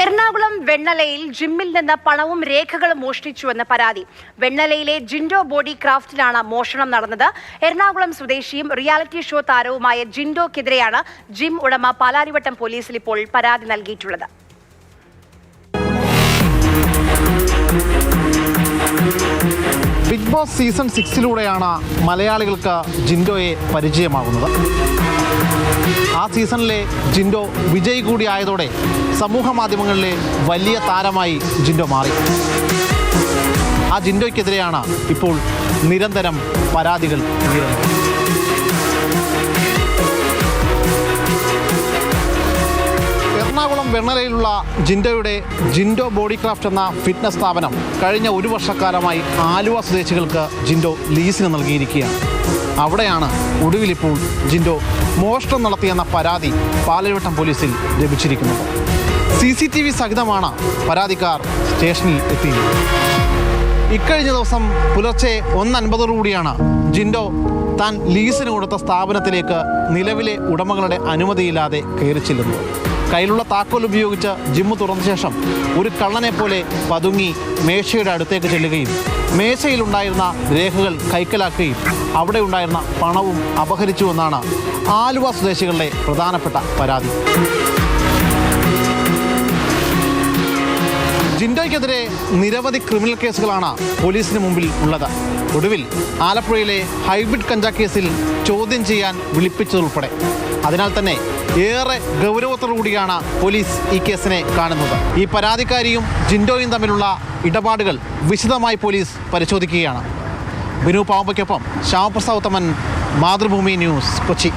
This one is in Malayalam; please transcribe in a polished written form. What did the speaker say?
എറണാകുളം വെണ്ണലയിൽ ജിമ്മിൽ നിന്ന് പണവും രേഖകളും മോഷ്ടിച്ചുവെന്ന പരാതി. വെണ്ണലയിലെ ജിൻഡോ ബോഡി ക്രാഫ്റ്റിലാണ് മോഷണം നടന്നത്. എറണാകുളം സ്വദേശിയും റിയാലിറ്റി ഷോ താരവുമായ ജിൻഡോക്കെതിരെയാണ് ജിം ഉടമ പാലാരിവട്ടം പോലീസിൽ ഇപ്പോൾ പരാതി നൽകിയിട്ടുള്ളത്. ബിഗ് ബോസ് സീസൺ 6-ലൂടെയാണ് മലയാളികൾക്ക് ജിൻഡോയെ പരിചയമാകുന്നത്. ആ സീസണിലെ ജിൻഡോ വിജയ് കൂടി ആയതോടെ സമൂഹ മാധ്യമങ്ങളിലെ വലിയ താരമായി ജിൻഡോ മാറി. ആ ജിൻഡോയ്ക്കെതിരെയാണ് ഇപ്പോൾ നിരന്തരം പരാതികൾ ഉയരുന്നത്. എറണാകുളം വെണ്ണലയിലുള്ള ജിൻഡോയുടെ ജിൻഡോ ബോഡി ക്രാഫ്റ്റ് എന്ന ഫിറ്റ്നസ് സ്ഥാപനം കഴിഞ്ഞ ഒരു വർഷക്കാലമായി ആലുവ സ്വദേശികൾക്ക് ജിൻഡോ ലീസിന് നൽകിയിരിക്കുകയാണ്. അവിടെയാണ് ഒടുവിലിപ്പോൾ ജിൻഡോ മോഷണം നടത്തിയെന്ന പരാതി പാലാരിവട്ടം പോലീസിൽ ലഭിച്ചിരിക്കുന്നത്. CCTV സഹിതമാണ് പരാതിക്കാർ സ്റ്റേഷനിൽ എത്തിയത്. ഇക്കഴിഞ്ഞ ദിവസം പുലർച്ചെ 1:50 ജിൻഡോ താൻ ലീസിന് കൊടുത്ത സ്ഥാപനത്തിലേക്ക് നിലവിലെ ഉടമകളുടെ അനുമതിയില്ലാതെ കയറി ചെല്ലുന്നു. കയ്യിലുള്ള താക്കോൽ ഉപയോഗിച്ച് ജിമ്മ് തുറന്ന ശേഷം ഒരു കള്ളനെ പോലെ പതുങ്ങി മേശയുടെ അടുത്തേക്ക് ചെല്ലുകയും മേശയിലുണ്ടായിരുന്ന രേഖകൾ കൈക്കലാക്കുകയും അവിടെ ഉണ്ടായിരുന്ന പണവും അപഹരിച്ചുവെന്നാണ് ആലുവ സ്വദേശികളുടെ പ്രധാനപ്പെട്ട പരാതി. ജിൻഡോയ്ക്കെതിരെ നിരവധി ക്രിമിനൽ കേസുകളാണ് പോലീസിന് മുമ്പിൽ ഉള്ളത്. ഒടുവിൽ ആലപ്പുഴയിലെ ഹൈബ്രിഡ് കഞ്ചാ കേസിൽ ചോദ്യം ചെയ്യാൻ വിളിപ്പിച്ചതുൾപ്പെടെ. അതിനാൽ തന്നെ ഏറെ ഗൗരവത്തോടുകൂടിയാണ് പോലീസ് ഈ കേസിനെ കാണുന്നത്. ഈ പരാതിക്കാരിയും ജിൻഡോയും തമ്മിലുള്ള ഇടപാടുകൾ വിശദമായി പോലീസ് പരിശോധിക്കുകയാണ്. ബിനു പാവമ്പയ്ക്കൊപ്പം ശ്യാമപ്രസാദ് ഉത്തമൻ, മാതൃഭൂമി ന്യൂസ്, കൊച്ചി.